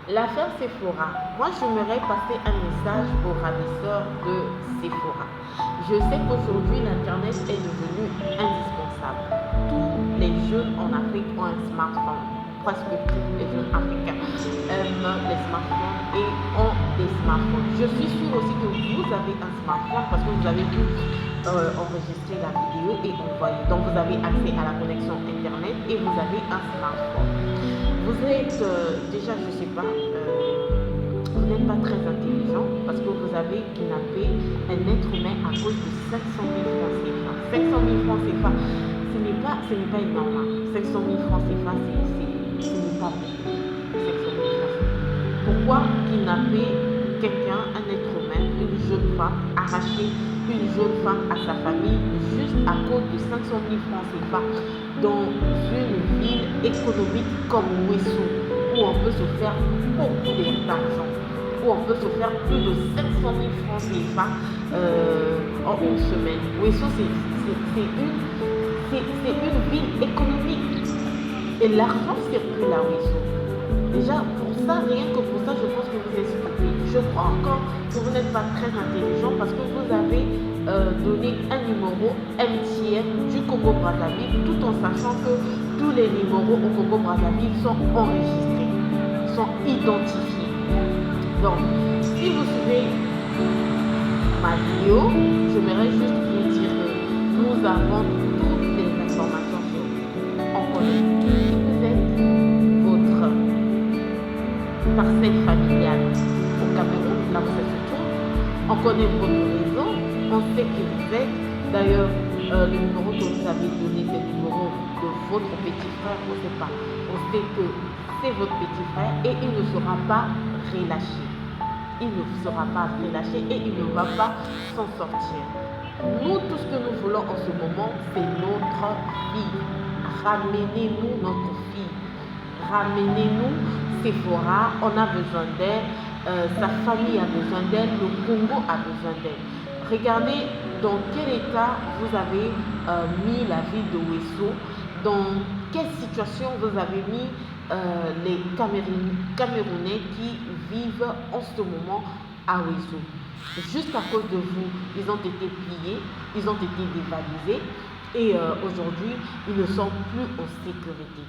L'affaire Sephora, moi j'aimerais passer un message aux ravisseurs de Sephora. Je sais qu'aujourd'hui l'internet est devenu indispensable. Tous les jeunes en Afrique ont un smartphone. Presque tous les jeunes africains aiment les smartphones et ont des smartphones. Je suis sûre aussi que vous avez un smartphone parce que vous avez pu enregistrer la vidéo et envoyer. Donc vous avez accès à la connexion internet et vous avez un smartphone. Vous êtes déjà, je ne sais pas, vous n'êtes pas très intelligent parce que vous avez kidnappé un être humain à cause de 500 000 francs CFA. 500 000 francs CFA, ce n'est pas énorme. 500 000 francs CFA, ce n'est pas beaucoup. 500 000 francs CFA. Pourquoi kidnapper quelqu'un, un être humain, une jeune femme, arracher une jeune femme à sa famille juste à cause de 500 000 francs CFA dans une ville économique comme Ouessou, où on peut se faire beaucoup d'argent, où on peut se faire plus de 700 000 francs CFA en une semaine. Ouessou, c'est une ville économique et l'argent circule à Ouessou. Déjà, pour ça, rien que pour ça, je pense que vous êtes stupide. Je crois encore que vous n'êtes pas très intelligent parce que vous avez donné un numéro MTN du Congo-Brazzaville tout en sachant que tous les numéros au Congo-Brazzaville sont enregistrés, sont identifiés. Donc, si vous suivez ma vidéo, j'aimerais juste vous dire que nous avons toutes les informations sur vous. On connaît qui vous êtes, votre parcelle familiale au Cameroun, là où ça se trouve. On connaît votre réseau, on sait qui vous êtes. D'ailleurs, le numéro que vous avez donné, c'est le numéro de votre petit frère, on ne sait pas. On sait que c'est votre petit frère et il ne sera pas relâché. Il ne sera pas relâché et il ne va pas s'en sortir. Nous, tout ce que nous voulons en ce moment, c'est notre fille. Ramenez-nous notre fille. Ramenez-nous Sephora, on a besoin d'elle, sa famille a besoin d'elle, le Congo a besoin d'elle. Regardez dans quel état vous avez mis la ville de Ouessou, dans quelle situation vous avez mis les Camerounais qui vivent en ce moment à Ouessou. Juste à cause de vous, ils ont été pliés, ils ont été dévalisés et aujourd'hui, ils ne sont plus en sécurité.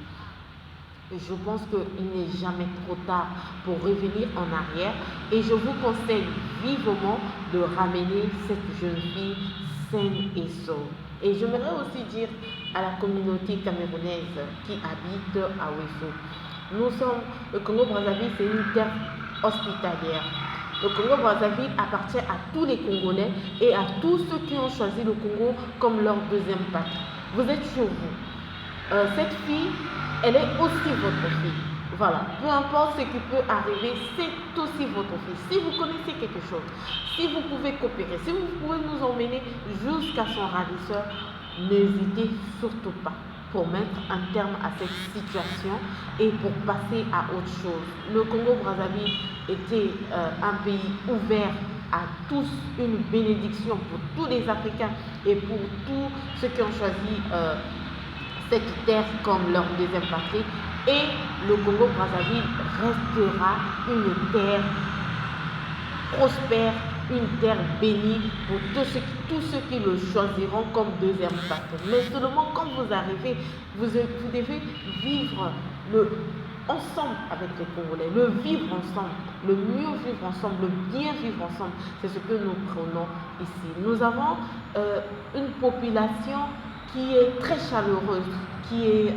Je pense qu'il n'est jamais trop tard pour revenir en arrière et je vous conseille vivement de ramener cette jeune fille saine et sauve. Et j'aimerais aussi dire à la communauté camerounaise qui habite à Ouessou, le Congo-Brazzaville, c'est une terre hospitalière. Le Congo-Brazzaville appartient à tous les Congolais et à tous ceux qui ont choisi le Congo comme leur deuxième patrie. Vous êtes chez vous. Cette fille, elle est aussi votre fille. Voilà, peu importe ce qui peut arriver, c'est aussi votre fille. Si vous connaissez quelque chose, si vous pouvez coopérer, si vous pouvez nous emmener jusqu'à son ravisseur, n'hésitez surtout pas pour mettre un terme à cette situation et pour passer à autre chose. Le Congo-Brazzaville était un pays ouvert à tous, une bénédiction pour tous les Africains et pour tous ceux qui ont choisi cette terre comme leur deuxième patrie, et le Congo-Brazzaville restera une terre prospère, une terre bénie pour tous ceux qui le choisiront comme deuxième patrie. Mais seulement quand vous arrivez, vous devez vivre ensemble avec les Congolais, le vivre ensemble, le mieux vivre ensemble, le bien vivre ensemble. C'est ce que nous prenons ici. Nous avons une population qui est très chaleureuse, qui est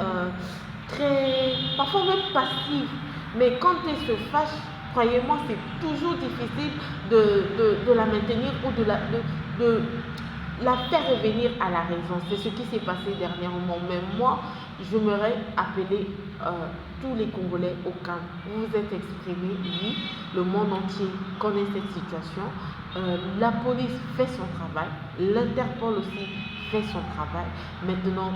parfois même passive. Mais quand elle se fâche, croyez-moi, c'est toujours difficile de la maintenir ou de la faire revenir à la raison. C'est ce qui s'est passé dernièrement. Mais moi, j'aimerais appeler tous les Congolais au calme. Vous vous êtes exprimés, oui, le monde entier connaît cette situation. La police fait son travail, l'Interpol aussi fait son travail. Maintenant,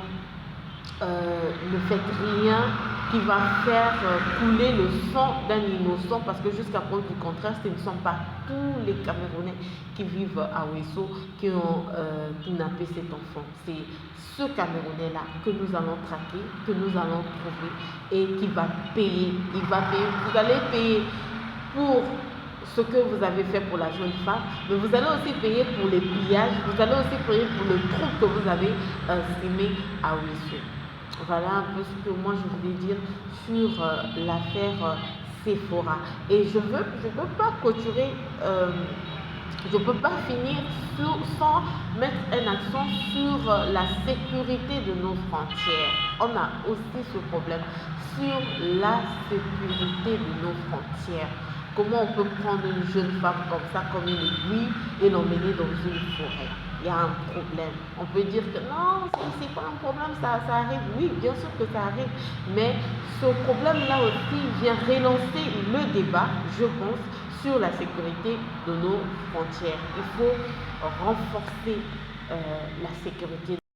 ne faites rien qui va faire couler le sang d'un innocent, parce que jusqu'à preuve du contraire, ce ne sont pas tous les Camerounais qui vivent à Ouesso qui ont kidnappé cet enfant. C'est ce Camerounais-là que nous allons traquer, que nous allons trouver et qui va payer. Il va payer. Vous allez payer pour ce que vous avez fait pour la jeune femme, mais vous allez aussi payer pour les pillages, vous allez aussi payer pour le trouble que vous avez semé à Ouesso. Voilà un peu ce que moi je voulais dire sur l'affaire Sephora. Et je veux pas clôturer, je ne peux pas finir sans mettre un accent sur la sécurité de nos frontières. On a aussi ce problème sur la sécurité de nos frontières. Comment on peut prendre une jeune femme comme ça, comme une aiguille, et l'emmener dans une forêt? Il y a un problème. On peut dire que non, c'est pas un problème, ça arrive. Oui, bien sûr que ça arrive. Mais ce problème-là aussi vient relancer le débat, je pense, sur la sécurité de nos frontières. Il faut renforcer la sécurité.